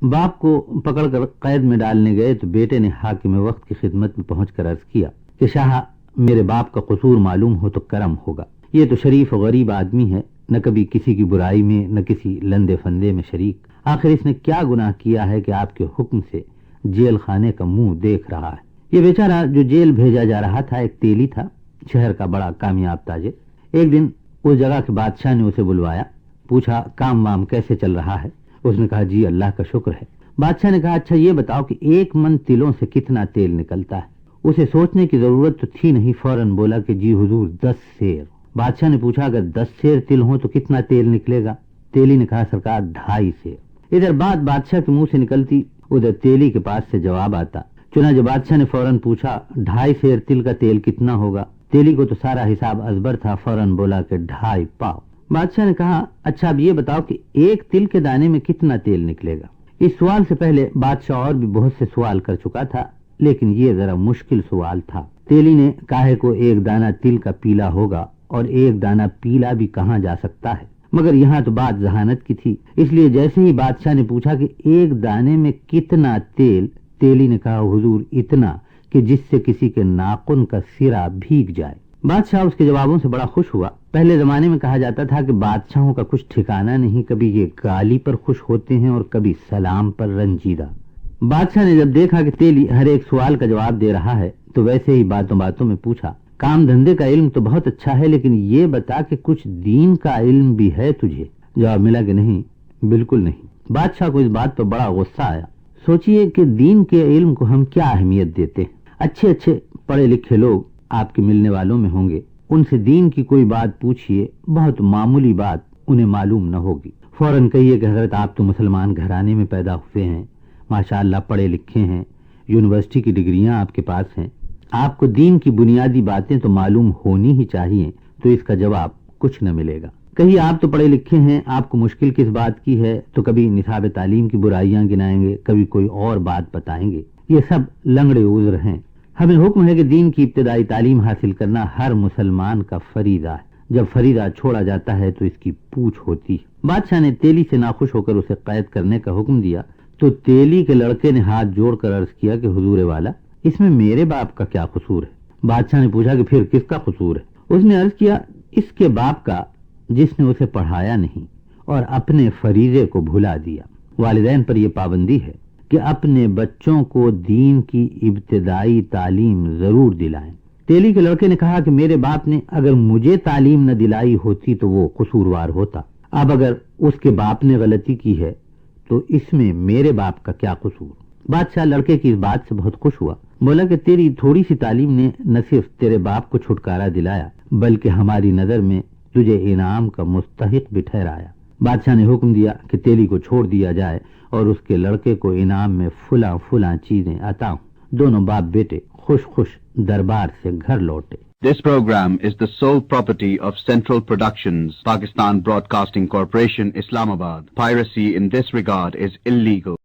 باپ کو پکڑ کر قید میں ڈالنے گئے تو بیٹے نے حاکم وقت کی خدمت میں پہنچ کر عرض کیا کہ شاہ، میرے باپ کا قصور معلوم ہو تو کرم ہوگا، یہ تو شریف و غریب آدمی ہے، نہ کبھی کسی کی برائی میں نہ کسی لندے فندے میں شریک، آخر اس نے کیا گناہ کیا ہے کہ آپ کے حکم سے جیل خانے کا منہ دیکھ رہا ہے۔ یہ بیچارہ جو جیل بھیجا جا رہا تھا ایک تیلی تھا، شہر کا بڑا کامیاب تاجر۔ ایک دن اس جگہ کے بادشاہ نے اسے بلوایا، پوچھا کام وام کیسے چل رہا ہے؟ اس نے کہا جی اللہ کا شکر ہے۔ بادشاہ نے کہا اچھا یہ بتاؤ کہ 1 من تلوں سے کتنا تیل نکلتا ہے؟ اسے سوچنے کی ضرورت تو تھی نہیں، فوراً بولا کہ جی حضور 10 سیر۔ بادشاہ نے پوچھا اگر 10 سیر تل ہوں تو کتنا تیل نکلے گا؟ تیلی نے کہا سرکار 2.5 سیر۔ ادھر بات بادشاہ کے منہ سے نکلتی، ادھر تیلی کے پاس سے جواب آتا، چنانچہ بادشاہ نے فوراً پوچھا 2.5 سیر تل کا تیل کتنا ہوگا؟ تیلی کو تو سارا حساب ازبر تھا، فوراً بولا کہ 2.5 پاؤ۔ بادشاہ نے کہا اچھا اب یہ بتاؤ کہ 1 تل کے دانے میں کتنا تیل نکلے گا؟ اس سوال سے پہلے بادشاہ اور بھی بہت سے سوال کر چکا تھا، لیکن یہ ذرا مشکل سوال تھا۔ تیلی نے کاہے کو 1 دانہ تل کا پیلا ہوگا، اور 1 دانہ پیلا بھی کہاں جا سکتا ہے؟ مگر یہاں تو بات ذہانت کی تھی، اس لیے جیسے ہی بادشاہ نے پوچھا کہ 1 دانے میں کتنا تیل، تیلی نے کہا حضور اتنا کہ جس سے کسی کے ناخن کا سرا بھیگ جائے۔ بادشاہ اس کے جوابوں سے بڑا خوش ہوا۔ پہلے زمانے میں کہا جاتا تھا کہ بادشاہوں کا کچھ ٹھکانہ نہیں، کبھی یہ گالی پر خوش ہوتے ہیں اور کبھی سلام پر رنجیدہ۔ بادشاہ نے جب دیکھا کہ تیلی ہر ایک سوال کا جواب دے رہا ہے تو ویسے ہی باتوں باتوں میں پوچھا کام دھندے کا علم تو بہت اچھا ہے، لیکن یہ بتا کہ کچھ دین کا علم بھی ہے تجھے؟ جواب ملا کہ نہیں، بالکل نہیں۔ بادشاہ کو اس بات پر بڑا غصہ آیا۔ سوچئے کہ دین کے علم کو ہم کیا اہمیت دیتے ہیں؟ اچھے اچھے پڑھے لکھے لوگ آپ کے ملنے والوں میں ہوں گے، ان سے دین کی کوئی بات پوچھئے، بہت معمولی بات انہیں معلوم نہ ہوگی، فوراً کہیے کہ حضرت آپ تو مسلمان گھرانے میں پیدا ہوئے ہیں، ماشاءاللہ پڑھے لکھے ہیں، یونیورسٹی کی ڈگریاں آپ کے پاس ہیں، آپ کو دین کی بنیادی باتیں تو معلوم ہونی ہی چاہیے، تو اس کا جواب کچھ نہ ملے گا۔ کہیں آپ تو پڑھے لکھے ہیں، آپ کو مشکل کس بات کی ہے؟ تو کبھی نصاب تعلیم کی برائیاں گنائیں گے، کبھی کوئی اور بات بتائیں گے۔ یہ سب لنگڑے عذر ہیں۔ ہمیں حکم ہے کہ دین کی ابتدائی تعلیم حاصل کرنا ہر مسلمان کا فریضہ ہے، جب فریضہ چھوڑا جاتا ہے تو اس کی پوچھ ہوتی ہے۔ بادشاہ نے تیلی سے ناخوش ہو کر اسے قید کرنے کا حکم دیا تو تیلی کے لڑکے نے ہاتھ جوڑ کر عرض کیا کہ حضور والا، اس میں میرے باپ کا کیا قصور ہے؟ بادشاہ نے پوچھا کہ پھر کس کا قصور ہے؟ اس نے عرض کیا اس کے باپ کا جس نے اسے پڑھایا نہیں اور اپنے فریضے کو بھلا دیا۔ والدین پر یہ پابندی ہے کہ اپنے بچوں کو دین کی ابتدائی تعلیم ضرور دلائیں۔ تیلی کے لڑکے نے کہا کہ میرے باپ نے اگر مجھے تعلیم نہ دلائی ہوتی تو وہ قصوروار ہوتا، اب اگر اس کے باپ نے غلطی کی ہے تو اس میں میرے باپ کا کیا قصور؟ بادشاہ لڑکے کی اس بات سے بہت خوش ہوا، بولا کہ تیری تھوڑی سی تعلیم نے نہ صرف تیرے باپ کو چھٹکارا دلایا بلکہ ہماری نظر میں تجھے انعام کا مستحق بھی ٹھہرایا۔ بادشاہ نے حکم دیا کہ تیلی کو چھوڑ دیا جائے اور اس کے لڑکے کو انعام میں فلاں چیزیں عطا ہوں۔ دونوں باپ بیٹے خوش خوش دربار سے گھر لوٹے۔ This program is the sole property of Central Productions, Pakistan Broadcasting Corporation, Islamabad. Piracy in this regard is illegal.